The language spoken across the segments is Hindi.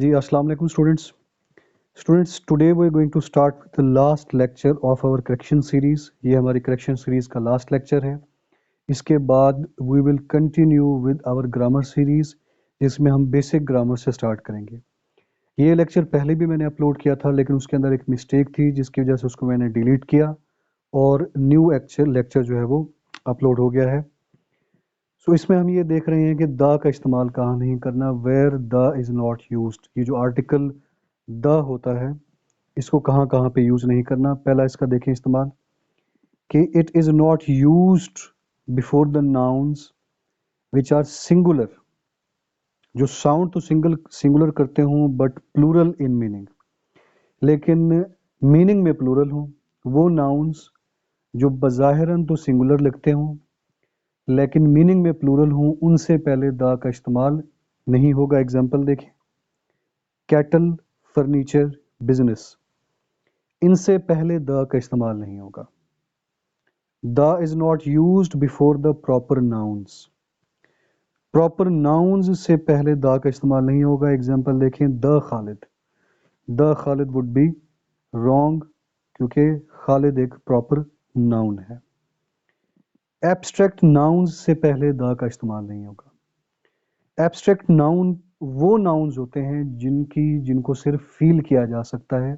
जी अस्सलाम वालेकुम students today we are going to start with the last lecture of our correction series. ये हमारी करेक्शन सीरीज का लास्ट लेक्चर है। इसके बाद we will continue with our grammar series, जिसमें हम बेसिक ग्रामर से स्टार्ट करेंगे। ये लेक्चर पहले भी मैंने अपलोड किया था, लेकिन उसके अंदर एक मिस्टेक थी जिसकी वजह से उसको मैंने डिलीट किया और न्यू लेक्चर जो है वो अपलोड हो गया है। सो इसमें हम ये देख रहे हैं कि द का इस्तेमाल कहाँ नहीं करना, where the is not used. ये जो आर्टिकल द होता है इसको कहाँ कहाँ पे यूज़ नहीं करना। पहला इसका देखें इस्तेमाल कि it is not used before the nouns which are singular, जो साउंड तो सिंगुलर करते हों बट प्लूरल इन मीनिंग, लेकिन मीनिंग में प्लूरल हों। वो नाउन्स जो बज़ाहिरन तो सिंगुलर लगते हों लेकिन मीनिंग में प्लूरल हों, उनसे पहले द का इस्तेमाल नहीं होगा। एग्जाम्पल देखें, कैटल, फर्नीचर, बिजनेस, इनसे पहले द का इस्तेमाल नहीं होगा। The is not used before the proper nouns. Proper nouns से पहले द का इस्तेमाल नहीं होगा। एग्जाम्पल देखें, the Khalid. The Khalid would be wrong क्योंकि खालिद एक प्रॉपर नाउन है। एब्स्ट्रैक्ट नाउन्स से पहले द का इस्तेमाल नहीं होगा। एब्स्ट्रैक्ट नाउन वो नाउन्स होते हैं जिनको सिर्फ फील किया जा सकता है,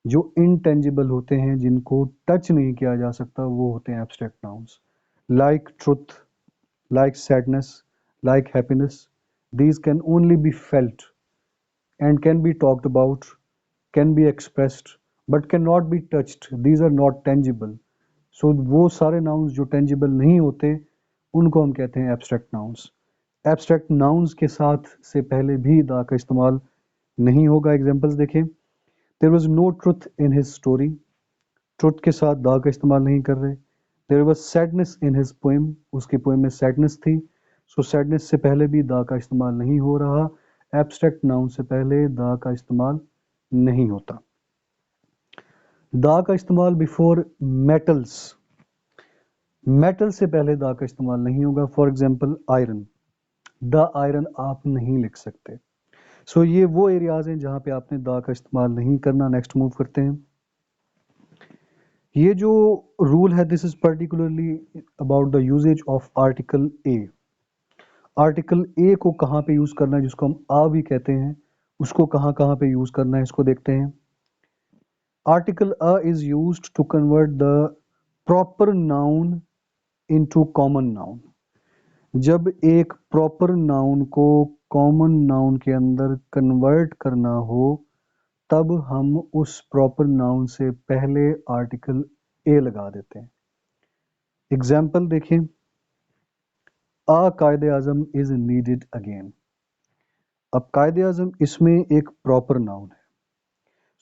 जो इनटेंजिबल होते हैं, जिनको टच नहीं किया जा सकता, वो होते हैं abstract nouns. Like truth, like sadness, like happiness, these can only be felt and can be talked about, can be expressed but cannot be touched. These are not tangible. So वो सारे nouns जो tangible नहीं होते उनको हम कहते हैं abstract nouns. Abstract nouns के साथ से पहले भी द का इस्तेमाल नहीं होगा। एग्जाम्पल्स देखें, there was no truth in his story. Truth के साथ द का इस्तेमाल नहीं कर रहे। There was sadness in his poem, उसकी पोएम में सैडनेस थी, सो सैडनेस से पहले भी द का इस्तेमाल नहीं हो रहा। एब्स्ट्रैक्ट नाउन से पहले द का इस्तेमाल नहीं होता। द का इस्तेमाल बिफोर मेटल्स, मेटल से पहले द का इस्तेमाल नहीं होगा। For example iron, the iron आप नहीं लिख सकते। सो ये वो एरियाज हैं जहाँ पे आपने द का इस्तेमाल नहीं करना। नेक्स्ट मूव करते हैं। ये जो रूल है, this is particularly about the usages of article a. Article a को कहाँ पे यूज करना है, जिसको हम आ भी कहते हैं, उसको कहाँ कहाँ पे यूज करना है, इसको देखते हैं। Article a is used to convert the proper noun into common noun. जब एक प्रॉपर नाउन को कॉमन नाउन के अंदर कन्वर्ट करना हो, तब हम उस प्रॉपर नाउन से पहले आर्टिकल ए लगा देते हैं। एग्जाम्पल देखें, आ कायदे आजम इज नीडेड अगेन। अब कायदे आजम इसमें एक प्रॉपर नाउन है,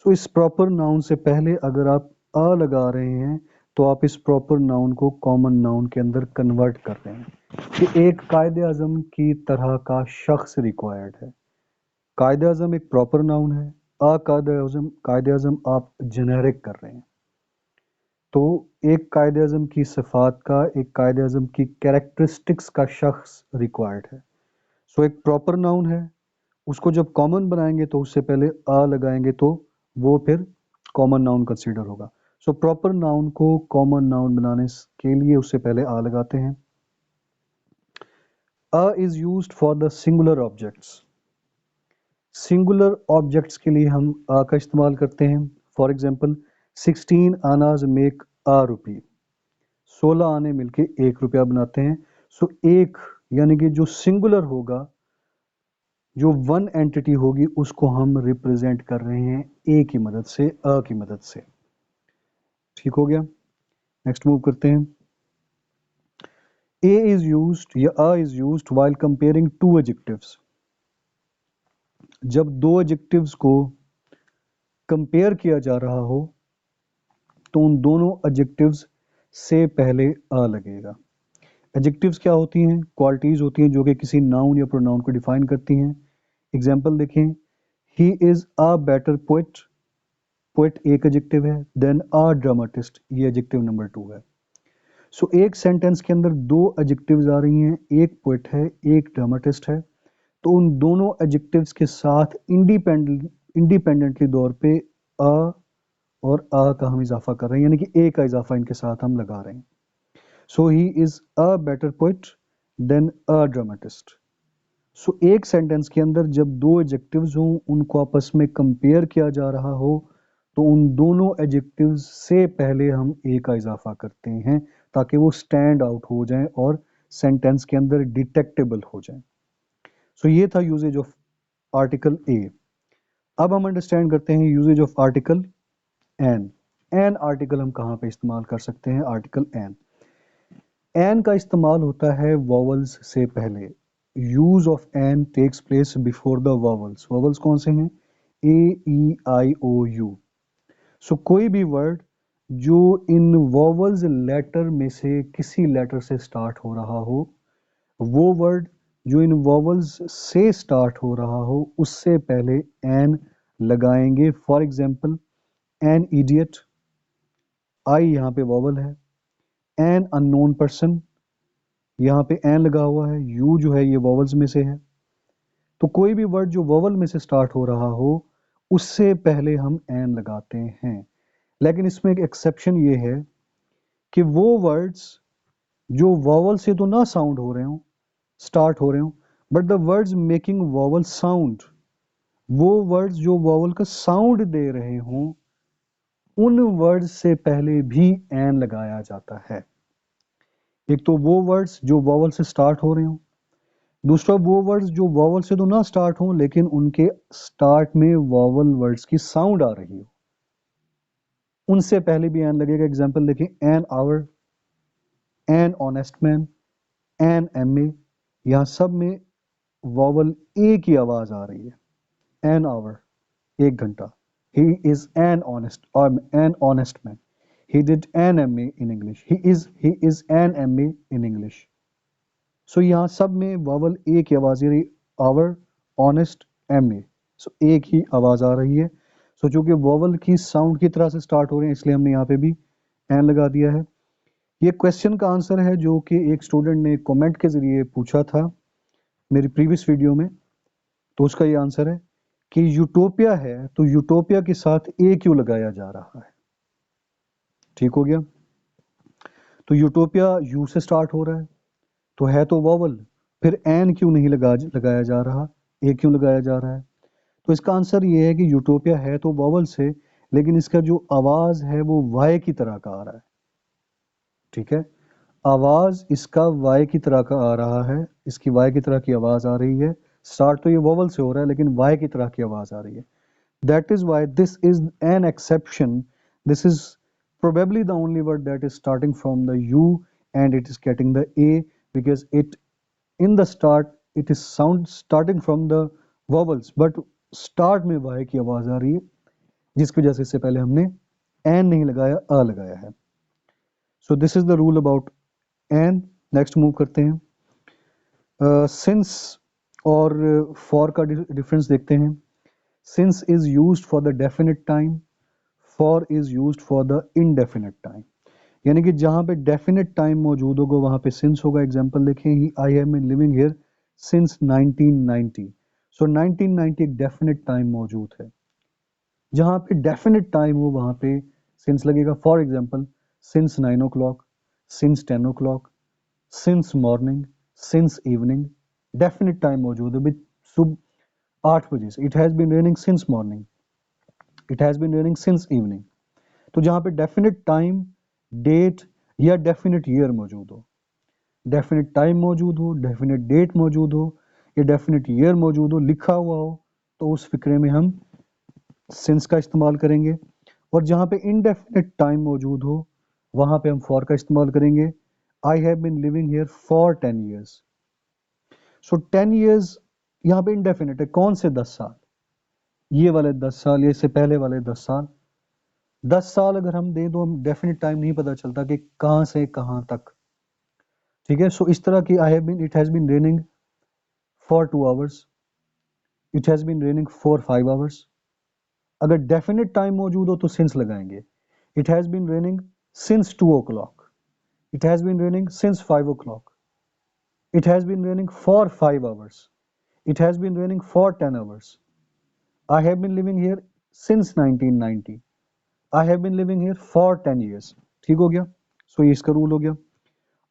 सो इस प्रॉपर नाउन से पहले अगर आप आ लगा रहे हैं तो आप इस प्रॉपर नाउन को कॉमन नाउन के अंदर कन्वर्ट कर रहे हैं कि एक कायदे आजम की तरह का शख्स रिक्वायर्ड है। कायदे आजम एक प्रॉपर नाउन है, आ कायदे आजम आप जेनेरिक कर रहे हैं। तो एक कायदे आजम की सिफात का, एक कायदे आजम की कैरेक्टरिस्टिक्स का शख्स रिक्वायर्ड है। सो एक प्रॉपर नाउन है, उसको जब कॉमन बनाएंगे तो उससे पहले आ लगाएंगे तो वो फिर कॉमन नाउन कंसीडर होगा। सो प्रॉपर नाउन को कॉमन नाउन बनाने के लिए उससे पहले आ लगाते हैं। अ is used for the singular objects. Singular objects के लिए हम आ का इस्तेमाल करते हैं। फॉर एग्जाम्पल, 16 आनाज मेक आ रुपी। 16 आने मिलके 1 रुपया बनाते हैं। सो एक यानी कि जो सिंगुलर होगा, जो वन एंटिटी होगी, उसको हम रिप्रेजेंट कर रहे हैं ए की मदद से, अ की मदद से। ठीक हो गया। नेक्स्ट मूव करते हैं। ए इज यूज्ड या a is used while comparing two adjectives. जब दो एडजेक्टिव्स को कंपेयर किया जा रहा हो तो उन दोनों एडजेक्टिव्स से पहले अ लगेगा। एडजेक्टिव्स क्या होती हैं? क्वालिटीज होती हैं जो कि किसी नाउन या प्रोनाउन को डिफाइन करती हैं। एग्जाम्पल देखें, ही is a better poet. Poet एक एडजेक्टिव है, देन अ ड्रामाटिस्ट, ये एडजेक्टिव नंबर 2 है। सो एक सेंटेंस के अंदर दो एडजेक्टिव्स आ रही हैं, एक पोएट है, एक ड्रामाटिस्ट है, तो उन दोनों एडजेक्टिव्स के साथ इंडिपेंडेंटली तौर पे अ और आ का हम इजाफा कर रहे हैं, यानी कि ए का इजाफा इनके साथ हम लगा रहे हैं। So he is a better poet than a dramatist. So एक सेंटेंस के अंदर जब दो एडजेक्टिव्स हों, उनको आपस में कंपेयर किया जा रहा हो, तो उन दोनों एडजेक्टिव्स से पहले हम ए का इजाफा करते हैं ताकि वो स्टैंड आउट हो जाएं और सेंटेंस के अंदर डिटेक्टेबल हो जाएं। सो ये था यूजेज ऑफ आर्टिकल ए। अब हम अंडरस्टैंड करते हैं usages of article an. An article हम कहाँ पे इस्तेमाल कर सकते हैं? Article an. एन का इस्तेमाल होता है वॉवल्स से पहले। Use of an takes place before the vowels. Vowels कौन से हैं? ए, ई, आई, ओ, यू। सो कोई भी वर्ड जो इन वॉवल्स लेटर में से किसी लेटर से स्टार्ट हो रहा हो, वो वर्ड जो इन वॉवल्स से स्टार्ट हो रहा हो, उससे पहले एन लगाएंगे। फॉर एग्जाम्पल, एन इडियट, आई यहाँ पे वॉवल है। एन अननोन पर्सन, यहाँ पे एन लगा हुआ है। यू जो है ये वॉवल्स में से है। तो कोई भी वर्ड जो वॉवल में से स्टार्ट हो रहा हो, उससे पहले हम एन लगाते हैं। लेकिन इसमें एक एक्सेप्शन ये है कि वो वर्ड्स जो वॉवल से तो ना साउंड हो रहे हो, स्टार्ट हो रहे हो, but the words making vowel sound, वो वर्ड्स जो वॉवल का साउंड दे रहे हों, उन वर्ड्स से पहले भी एन लगाया जाता है। एक तो वो वर्ड्स जो वॉवल से स्टार्ट हो रहे हो, दूसरा वो वर्ड्स जो वॉवल से तो ना स्टार्ट हो लेकिन उनके स्टार्ट में वॉवल वर्ड्स की साउंड आ रही हो, उनसे पहले भी एन लगेगा। एग्जांपल देखिए, an hour, an honest man, an M A, यहाँ सब में वॉवल ए की आवाज आ रही है। एन आवर, एक घंटा। ही इज एन ऑनेस्ट, और an honest man. He did an M A in English. He is an M A in English. So यहाँ सब में वॉवल ए की आवाज आ रही, hour, honest, M A. So एक ही आवाज आ रही है। सो चूंकि वॉवल की साउंड की तरह से स्टार्ट हो रहे हैं, इसलिए हमने यहाँ पे भी एन लगा दिया है। ये क्वेश्चन का आंसर है जो कि एक स्टूडेंट ने कमेंट के जरिए पूछा था मेरी प्रीवियस वीडियो में। तो उसका ये आंसर है कि यूटोपिया है, तो यूटोपिया के साथ ए क्यों लगाया जा रहा है। ठीक हो गया। तो यूटोपिया यू से स्टार्ट हो रहा है, तो है तो वॉवल, फिर एन क्यों नहीं लगाया जा रहा, ए क्यों लगाया जा रहा है? तो इसका आंसर ये है कि यूटोपिया है तो वॉवल से, लेकिन इसका जो आवाज है वो वाई की तरह का आ रहा है। ठीक है, आवाज इसका वाई की तरह का आ रहा है, इसकी वाई की तरह की आवाज आ रही है। स्टार्ट तो ये वॉवल से हो रहा है लेकिन वाई की तरह की आवाज आ रही है। That is why this is an exception. This is probably the only word that is starting from the U and it is getting the A, because it in the start it is sound starting from the vowels, but start में Y की आवाज आ रही है, जिसकी वजह से इससे पहले हमने N नहीं लगाया, A लगाया है। So this is the rule about N. Next move करते हैं। Since और for का डिफरेंस देखते हैं। Since is used for the definite time, for is used for the indefinite time। यानी कि जहां पे डेफिनेट टाइम मौजूद होगा वहां पे सिंस होगा। एग्जांपल देखें, he I have been living here since 1990। So 1990 एक डेफिनेट टाइम मौजूद है। जहां पे डेफिनेट टाइम हो वहां पे सिंस लगेगा। For example, since 9 o'clock, since 10 o'clock, since morning, since evening. Definite time मौजूद है, सुबह 8 बजे से। It has been raining since morning, it has been raining since evening. तो जहां पे डेफिनेट टाइम, डेट या डेफिनेट ईयर मौजूद हो, डेफिनेट टाइम मौजूद हो, डेफिनेट डेट मौजूद हो या डेफिनेट ईयर मौजूद हो, लिखा हुआ हो, तो उस फिक्रे में हम सिंस का इस्तेमाल करेंगे। और जहां पे इनडेफिनेट टाइम मौजूद हो वहां पे हम फॉर का इस्तेमाल करेंगे। I have been living here for 10 years। So 10 years यहाँ पे इनडेफिनेट है। कौन से 10 साल? ये वाले 10 साल या इससे पहले वाले 10 साल। 10 साल अगर हम दें तो हम डेफिनेट टाइम नहीं पता चलता कि कहां से कहां तक। ठीक है, सो इस तरह की I have been, it has been raining for 2 hours, it has been raining for 5 hours। अगर डेफिनेट टाइम मौजूद हो तो सिंस लगाएंगे। It has been raining since 2 o'clock, it has been raining since 5 o'clock, it has been raining for 5 hours, It has been raining for 10 hours. I have been living here since 1990. I have been living here for 10 years. ठीक हो गया? सो ये इसका रूल हो गया.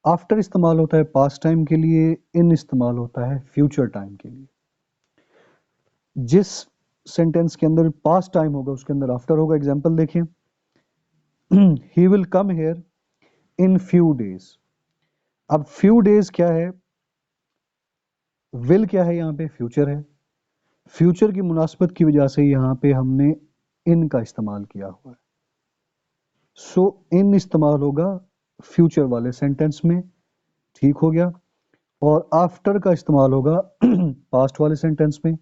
आफ्टर इस्तेमाल होता है पास्ट टाइम के लिए, इन इस्तेमाल होता है फ्यूचर टाइम के लिए. जिस सेंटेंस के अंदर पास्ट टाइम होगा उसके अंदर आफ्टर होगा. एग्जांपल देखिए, he will come here in few days. अब फ्यू डेज क्या है, विल क्या है, यहाँ पे फ्यूचर है. फ्यूचर की मुनासबत की वजह से यहाँ पे हमने इन का इस्तेमाल किया हुआ है. सो इन इस्तेमाल होगा फ्यूचर वाले सेंटेंस में. ठीक हो गया. और आफ्टर का इस्तेमाल होगा पास्ट वाले सेंटेंस में.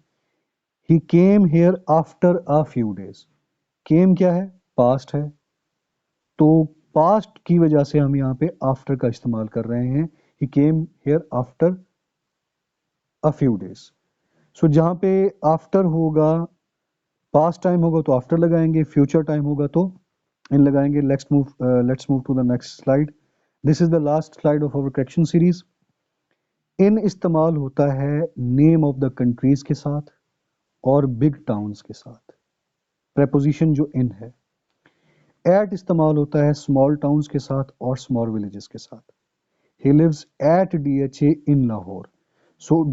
He came here after a few days. Came क्या है, पास्ट है, तो पास्ट की वजह से हम यहाँ पे आफ्टर का इस्तेमाल कर रहे हैं. He came here after a few days. So जहां पे आफ्टर होगा, पास्ट टाइम होगा तो आफ्टर लगाएंगे, फ्यूचर टाइम होगा तो इन लगाएंगे. Let's move to the next slide. This is the last slide of our correction series. In इस्तेमाल होता है नेम ऑफ द कंट्रीज के साथ और बिग टाउन्स के साथ. प्रेपोजिशन जो इन है. एट इस्तेमाल होता है स्मॉल टाउन्स के साथ और स्मॉल विलेजेस के साथ. He lives at DHA in Lahore. So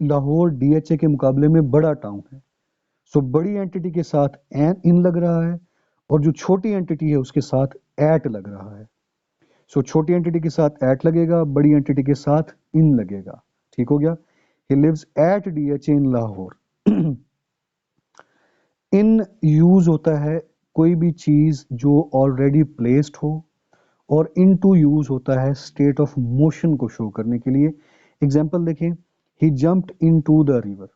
Lahore DHA के मुकाबले में बड़ा टाउन है. सो बड़ी एंटिटी के साथ एन इन लग रहा है और जो छोटी एंटिटी है उसके साथ एट लग रहा है. सो छोटी एंटिटी के साथ एट लगेगा, बड़ी एंटिटी के साथ इन लगेगा. ठीक हो गया. He lives at DHA in Lahore. In use होता है कोई भी चीज जो ऑलरेडी प्लेस्ड हो, और इन टू यूज होता है स्टेट ऑफ मोशन को शो करने के लिए. एग्जाम्पल देखें, he jumped into the river.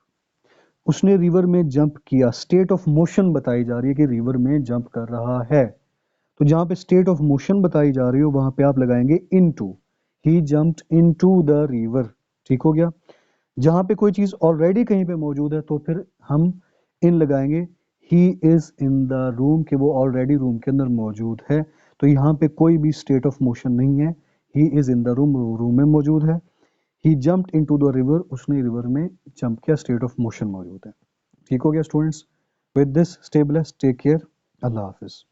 उसने रिवर में जंप किया. स्टेट ऑफ मोशन बताई जा रही है कि रिवर में जंप कर रहा है. तो जहां पे स्टेट ऑफ मोशन बताई जा रही हो वहां पे आप लगाएंगे into. He jumped into the river. ठीक हो गया. जहां पे कोई चीज ऑलरेडी कहीं पे मौजूद है तो फिर हम इन लगाएंगे. ही इज इन द रूम, कि वो ऑलरेडी रूम के अंदर मौजूद है. तो यहाँ पे कोई भी स्टेट ऑफ मोशन नहीं है. He is in the room, room में मौजूद है. He jumped into the river, उसने रिवर में जंप किया, स्टेट ऑफ मोशन मौजूद है. ठीक हो गया students. With this stay blessed, take care, अल्लाह हाफिज.